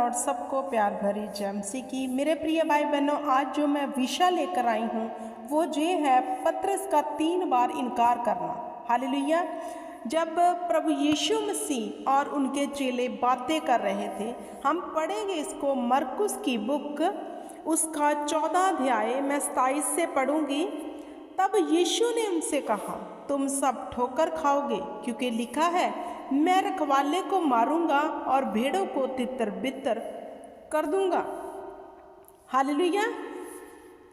और सबको प्यार भरी जय मसीह की। मेरे प्रिय भाई बहनों, आज जो मैं विषय लेकर आई हूँ वो ये है पतरस का 3 बार इनकार करना। हालेलुया। जब प्रभु यीशु मसीह और उनके चेले बातें कर रहे थे, हम पढ़ेंगे इसको मरकुस की बुक उसका 14 अध्याय मैं 27 से पढ़ूंगी। तब यीशु ने उनसे कहा, तुम सब ठोकर खाओगे, क्योंकि लिखा है, मैं रखवाले को मारूंगा और भेड़ों को तितर बितर कर दूंगा। हालेलुया।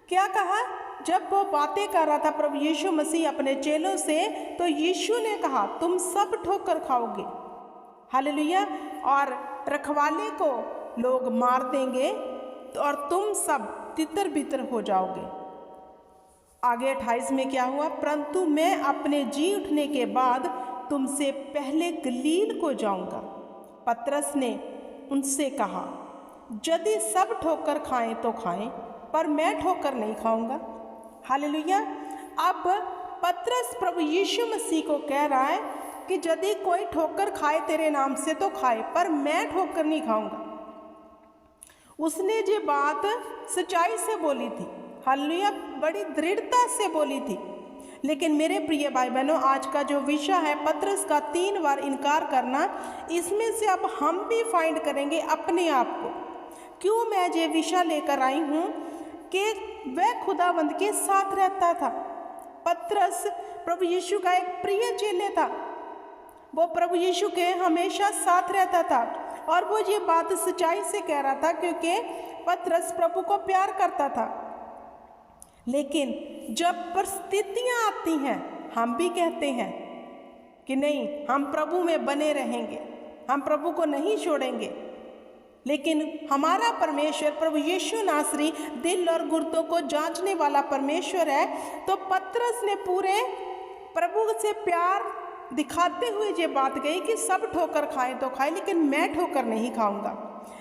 क्या कहा? जब वो बातें कर रहा था प्रभु यीशु मसीह अपने चेलों से, तो यीशु ने कहा, तुम सब ठोकर खाओगे। हालेलुया। और रखवाले को लोग मार देंगे और तुम सब तितर बितर हो जाओगे। आगे 28 में क्या हुआ? परंतु मैं अपने जी उठने के बाद तुमसे पहले गलील को जाऊंगा। पतरस ने उनसे कहा, यदि सब ठोकर खाएं तो खाएं, पर मैं ठोकर नहीं खाऊंगा। हालेलुया। अब पतरस प्रभु यीशु मसीह को कह रहा है कि यदि कोई ठोकर खाए तेरे नाम से तो खाए, पर मैं ठोकर नहीं खाऊंगा। उसने ये बात सच्चाई से बोली थी। हालेलुया। बड़ी दृढ़ता से बोली थी। लेकिन मेरे प्रिय भाई बहनों, आज का जो विषय है पतरस का 3 बार इनकार करना, इसमें से अब हम भी फाइंड करेंगे अपने आप को। क्यों मैं ये विषय लेकर आई हूँ कि वह खुदावंद के साथ रहता था। पतरस प्रभु यीशु का एक प्रिय चेले था। वो प्रभु यीशु के हमेशा साथ रहता था और वो ये बात सच्चाई से कह रहा था, क्योंकि पतरस प्रभु को प्यार करता था। लेकिन जब परिस्थितियां आती हैं, हम भी कहते हैं कि नहीं, हम प्रभु में बने रहेंगे, हम प्रभु को नहीं छोड़ेंगे। लेकिन हमारा परमेश्वर प्रभु यीशु नासरी दिल और गुर्दों को जांचने वाला परमेश्वर है। तो पतरस ने पूरे प्रभु से प्यार दिखाते हुए ये बात कही कि सब ठोकर खाएं तो खाएं, लेकिन मैं ठोकर नहीं खाऊंगा।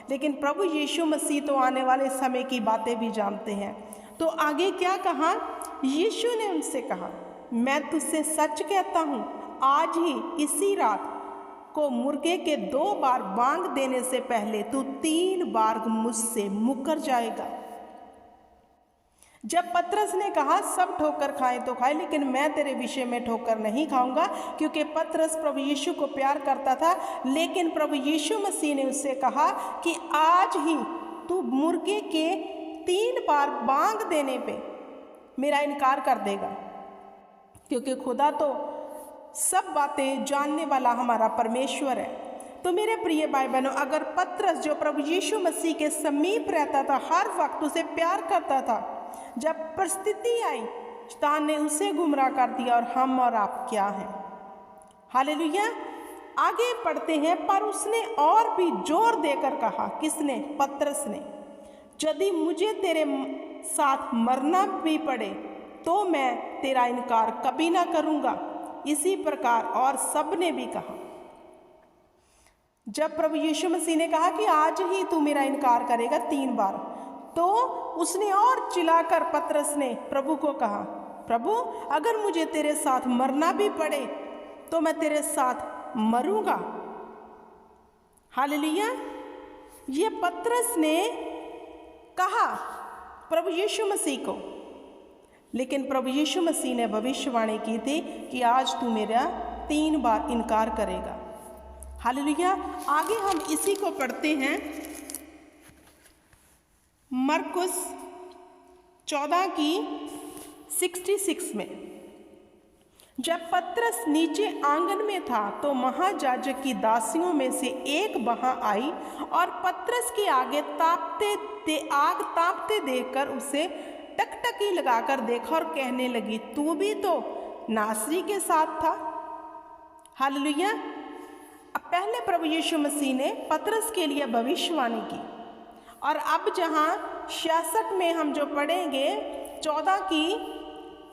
लेकिन प्रभु यीशु मसीह तो आने वाले समय की बातें भी जानते हैं। तो आगे क्या कहा? यीशु ने उनसे कहा, मैं तुझसे सच कहता हूँ, आज ही इसी रात को मुर्गे के 2 बार बांग देने से पहले तू 3 बार मुझसे मुकर जाएगा। जब पतरस ने कहा सब ठोकर खाएं तो खाएं, लेकिन मैं तेरे विषय में ठोकर नहीं खाऊंगा, क्योंकि पतरस प्रभु यीशु को प्यार करता था। लेकिन प्रभु यीशु मसीह ने उससे कहा कि आज ही तू मुर्गे के 3 बार बांग देने पे मेरा इनकार कर देगा, क्योंकि खुदा तो सब बातें जानने वाला हमारा परमेश्वर है। तो मेरे प्रिय भाई बहनों, अगर पतरस जो प्रभु यीशु मसीह के समीप रहता था, हर वक्त उसे प्यार करता था, जब परिस्थिति आई शैतान ने उसे गुमराह कर दिया, और हम और आप क्या हैं? हालेलुया। आगे पढ़ते हैं, पर उसने और भी जोर देकर कहा। किसने? पतरस ने, यदि मुझे तेरे साथ मरना भी पड़े तो मैं तेरा इनकार कभी ना करूंगा। इसी प्रकार और सब ने भी कहा। जब प्रभु यीशु मसीह ने कहा कि आज ही तू मेरा इनकार करेगा 3 बार, तो उसने और चिल्लाकर पतरस ने प्रभु को कहा, प्रभु अगर मुझे तेरे साथ मरना भी पड़े तो मैं तेरे साथ मरूंगा। हालेलुया। ये पतरस ने कहा प्रभु यीशु मसीह को, लेकिन प्रभु यीशु मसीह ने भविष्यवाणी की थी कि आज तू मेरा 3 बार इनकार करेगा। हालेलुया। आगे हम इसी को पढ़ते हैं मरकुस 14 की 66 में। जब पतरस नीचे आंगन में था तो महायाजक की दासियों में से एक वहां आई और पतरस के आगे आग तापते देखकर उसे टकटकी लगाकर देखा और कहने लगी, तू भी तो नासरी के साथ था। हालेलुया। अब पहले प्रभु यीशु मसीह ने पतरस के लिए भविष्यवाणी की, और अब जहां 66 में हम जो पढ़ेंगे 14 की,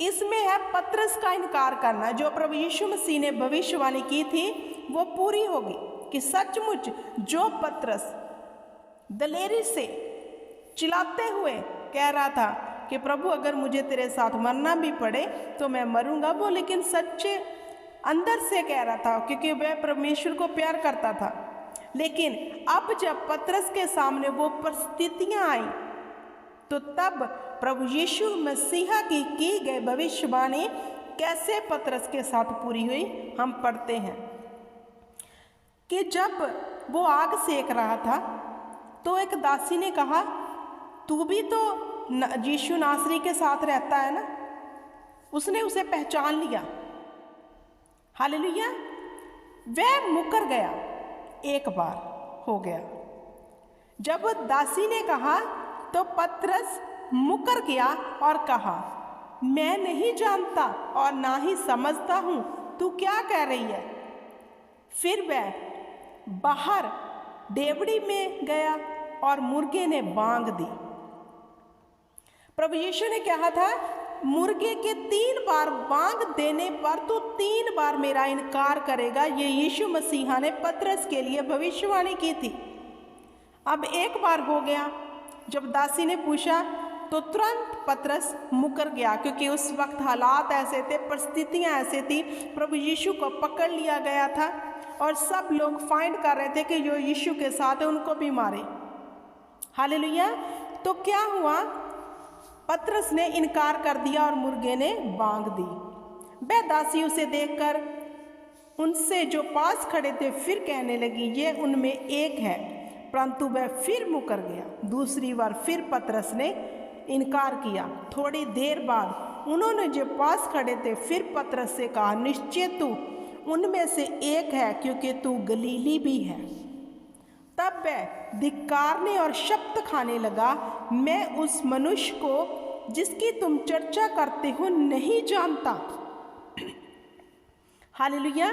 इसमें है पतरस का इनकार करना। जो प्रभु यीशु मसीह ने भविष्यवाणी की थी वो पूरी होगी कि सचमुच जो पतरस दलेरी से चिल्लाते हुए कह रहा था कि प्रभु अगर मुझे तेरे साथ मरना भी पड़े तो मैं मरूंगा, वो लेकिन सच्चे अंदर से कह रहा था, क्योंकि वह परमेश्वर को प्यार करता था। लेकिन अब जब पतरस के सामने वो परिस्थितियां आई तो तब प्रभु यीशु मसीहा की गई भविष्यवाणी कैसे पतरस के साथ पूरी हुई। हम पढ़ते हैं कि जब वो आग सेक रहा था तो एक दासी ने कहा, तू भी तो यीशु नासरी के साथ रहता है ना। उसने उसे पहचान लिया। हालेलुया। वह मुकर गया, एक बार हो गया। जब दासी ने कहा तो पतरस मुकर गया और कहा, मैं नहीं जानता और ना ही समझता हूं तू क्या कह रही है। फिर वह बाहर डेवड़ी में गया और मुर्गे ने बांग दी। प्रभु यीशु ने कहा था, मुर्गे के 3 बार बांग देने पर तू 3 बार मेरा इनकार करेगा। ये यीशु मसीहा ने पतरस के लिए भविष्यवाणी की थी। अब एक बार हो गया। जब दासी ने पूछा तो तुरंत पतरस मुकर गया, क्योंकि उस वक्त हालात ऐसे थे, परिस्थितियां ऐसे थी। प्रभु यीशु को पकड़ लिया गया था और सब लोग फाइंड कर रहे थे कि जो यीशु के साथ है उनको भी मारे। हालेलुया। तो क्या हुआ, पतरस ने इनकार कर दिया और मुर्गे ने बांग दी। वह दासी उसे देखकर उनसे जो पास खड़े थे फिर कहने लगी, ये उनमें एक है। परंतु वह फिर मुकर गया। दूसरी बार फिर पतरस ने इनकार किया। थोड़ी देर बाद उन्होंने जो पास खड़े थे फिर पतरस से कहा, निश्चय तू उनमें से एक है, क्योंकि तू गलीली भी है। तब वह धिक्कारने और शब्द खाने लगा, मैं उस मनुष्य को जिसकी तुम चर्चा करते हो नहीं जानता। हालेलुया।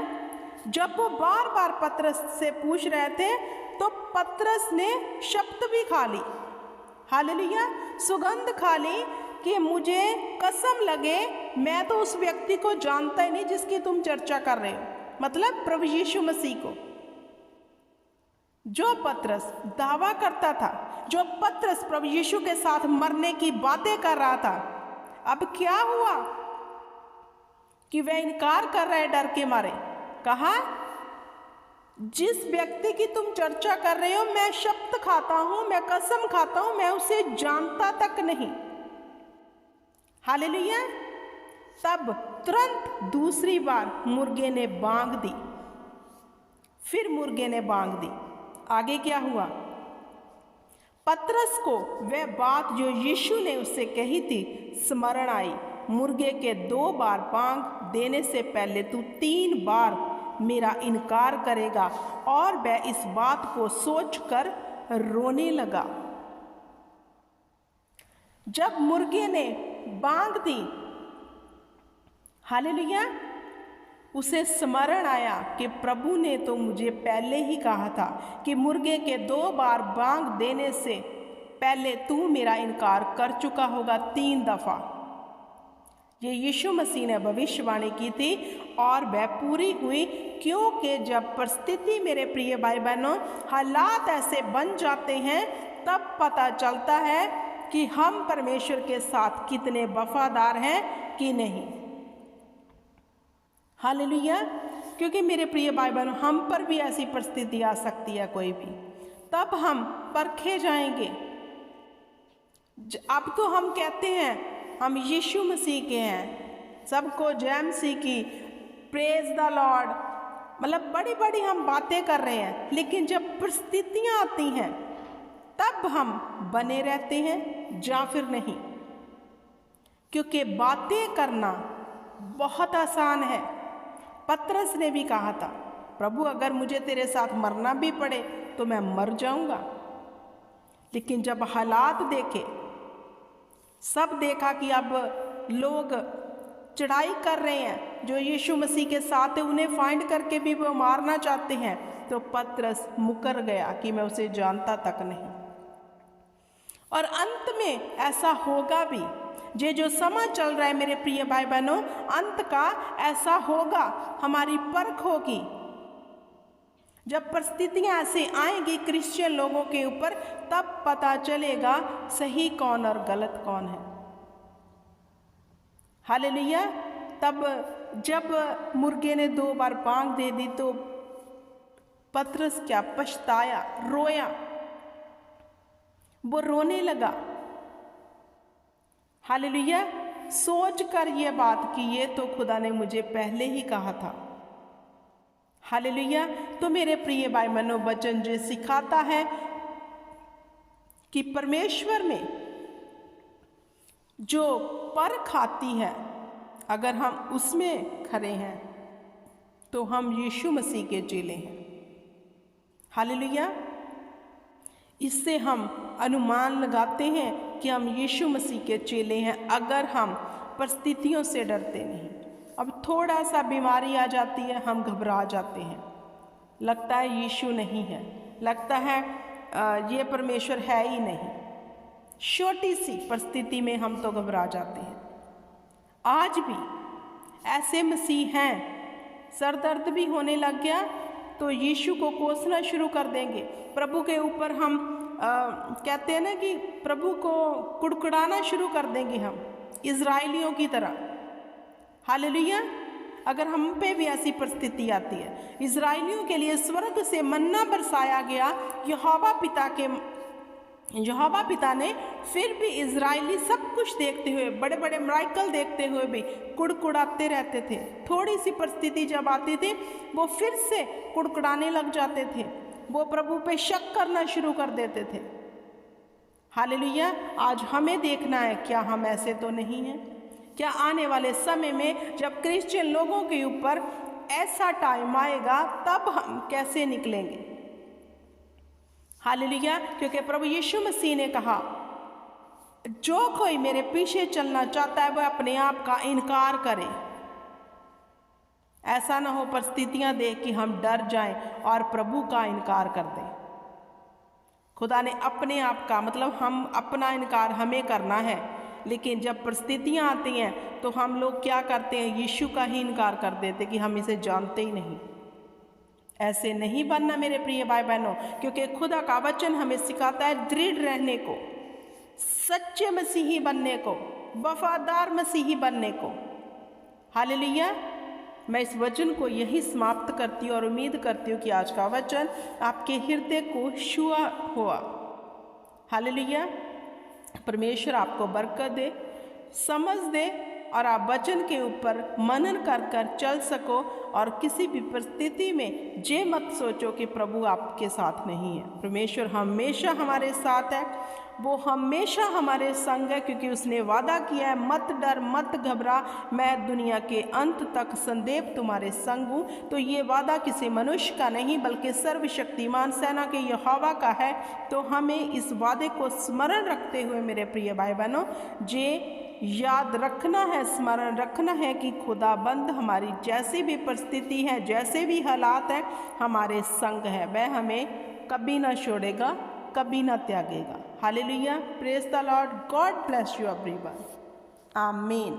जब वो बार बार पतरस से पूछ रहे थे तो पतरस ने शब्द भी खा ली। हालेलुया। सुगंध खा ली कि मुझे कसम लगे मैं तो उस व्यक्ति को जानता ही नहीं जिसकी तुम चर्चा कर रहे हो, मतलब प्रभु यीशु मसीह को। जो पतरस दावा करता था, जो पतरस प्रभु यीशु के साथ मरने की बातें कर रहा था, अब क्या हुआ कि वह इनकार कर रहा है डर के मारे। कहा, जिस व्यक्ति की तुम चर्चा कर रहे हो मैं शब्द खाता हूं, मैं कसम खाता हूं, मैं उसे जानता तक नहीं। हालेलुया। तब तुरंत दूसरी बार मुर्गे ने बांग दी। फिर मुर्गे ने बांग दी। आगे क्या हुआ, पतरस को वह बात जो यीशु ने उससे कही थी स्मरण आई। मुर्गे के 2 बार बांग देने से पहले तू 3 बार मेरा इनकार करेगा। और वह इस बात को सोचकर रोने लगा। जब मुर्गे ने बांग दी, हालेलुया, उसे स्मरण आया कि प्रभु ने तो मुझे पहले ही कहा था कि मुर्गे के 2 बार बांग देने से पहले तू मेरा इनकार कर चुका होगा 3 दफा। ये यीशु मसीह ने भविष्यवाणी की थी और वह पूरी हुई, क्योंकि जब परिस्थिति, मेरे प्रिय भाई बहनों, हालात ऐसे बन जाते हैं तब पता चलता है कि हम परमेश्वर के साथ कितने वफादार हैं कि नहीं। हालेलुया। क्योंकि मेरे प्रिय भाई बहनों, हम पर भी ऐसी परिस्थिति आ सकती है कोई भी, तब हम परखे जाएंगे। अब तो हम कहते हैं हम यीशु मसीह के हैं, सबको जय मसीह की, प्रेज द लॉर्ड, मतलब बड़ी बड़ी हम बातें कर रहे हैं। लेकिन जब परिस्थितियां आती हैं तब हम बने रहते हैं या फिर नहीं। क्योंकि बातें करना बहुत आसान है। पतरस ने भी कहा था, प्रभु अगर मुझे तेरे साथ मरना भी पड़े तो मैं मर जाऊंगा। लेकिन जब हालात देखे, सब देखा कि अब लोग चढ़ाई कर रहे हैं जो यीशु मसीह के साथ है, उन्हें फाइंड करके भी वो मारना चाहते हैं, तो पतरस मुकर गया कि मैं उसे जानता तक नहीं। और अंत में ऐसा होगा भी। ये जो समय चल रहा है मेरे प्रिय भाई बहनों, अंत का ऐसा होगा, हमारी परख होगी। जब परिस्थितियां ऐसे आएंगी क्रिश्चियन लोगों के ऊपर, तब पता चलेगा सही कौन और गलत कौन है। हालेलुया। तब जब मुर्गे ने 2 बार बांग दे दी तो पतरस क्या पछताया, रोया, वो रोने लगा। हालेलुया। सोच कर ये बात कि ये तो खुदा ने मुझे पहले ही कहा था। हालेलुया। तो मेरे प्रिय भाई बहनों, वचन जो सिखाता है कि परमेश्वर में जो परख आती है, अगर हम उसमें खरे हैं तो हम यीशु मसीह के चेले हैं। हालेलुया। इससे हम अनुमान लगाते हैं कि हम यीशु मसीह के चेले हैं अगर हम परिस्थितियों से डरते नहीं। अब थोड़ा सा बीमारी आ जाती है, हम घबरा जाते हैं, लगता है यीशु नहीं है, लगता है ये परमेश्वर है ही नहीं। छोटी सी परिस्थिति में हम तो घबरा जाते हैं। आज भी ऐसे मसीह हैं, सर दर्द भी होने लग गया तो यीशु को कोसना शुरू कर देंगे। प्रभु के ऊपर हम कहते हैं ना कि प्रभु को कुड़कुड़ाना शुरू कर देंगे हम, इज़राइलियों की तरह। हालेलुया। अगर हम पे भी ऐसी परिस्थिति आती है, इज़राइलियों के लिए स्वर्ग से मन्ना बरसाया गया, यहोवा पिता ने फिर भी इज़राइली सब कुछ देखते हुए, बड़े बड़े मिराकल देखते हुए भी कुड़कुड़ाते रहते थे। थोड़ी सी परिस्थिति जब आती थी वो फिर से कुड़कुड़ाने लग जाते थे, वो प्रभु पे शक करना शुरू कर देते थे। हालेलुया। आज हमें देखना है, क्या हम ऐसे तो नहीं हैं? क्या आने वाले समय में जब क्रिश्चियन लोगों के ऊपर ऐसा टाइम आएगा तब हम कैसे निकलेंगे? हालेलुया। क्योंकि प्रभु यीशु मसीह ने कहा, जो कोई मेरे पीछे चलना चाहता है वह अपने आप का इनकार करे। ऐसा ना हो परिस्थितियां देख कि हम डर जाएं और प्रभु का इनकार कर दें। खुदा ने अपने आप का, मतलब हम अपना इनकार हमें करना है, लेकिन जब परिस्थितियां आती हैं तो हम लोग क्या करते हैं? यीशु का ही इनकार कर देते कि हम इसे जानते ही नहीं। ऐसे नहीं बनना मेरे प्रिय भाई बहनों, क्योंकि खुदा का वचन हमें सिखाता है दृढ़ रहने को, सच्चे मसीही बनने को, वफादार मसीही बनने को। हालेलुया। मैं इस वचन को यही समाप्त करती हूँ और उम्मीद करती हूँ कि आज का वचन आपके हृदय को छुआ हुआ। हालेलुया। परमेश्वर आपको बरकत दे, समझ दे और आप वचन के ऊपर मनन कर कर चल सको और किसी भी परिस्थिति में ये मत सोचो कि प्रभु आपके साथ नहीं है। परमेश्वर हमेशा हमारे साथ है, वो हमेशा हमारे संग है, क्योंकि उसने वादा किया है, मत डर मत घबरा, मैं दुनिया के अंत तक सदैव तुम्हारे संग हूँ। तो ये वादा किसी मनुष्य का नहीं बल्कि सर्वशक्तिमान सेना के यहोवा का है। तो हमें इस वादे को स्मरण रखते हुए मेरे प्रिय भाई बहनों, जे याद रखना है, स्मरण रखना है कि खुदाबंद हमारी जैसी भी परिस्थिति है, जैसे भी हालात हैं, हमारे संग है। वह हमें कभी ना छोड़ेगा, कभी ना त्यागेगा। Hallelujah. Praise the lord. God bless you everyone. आमीन।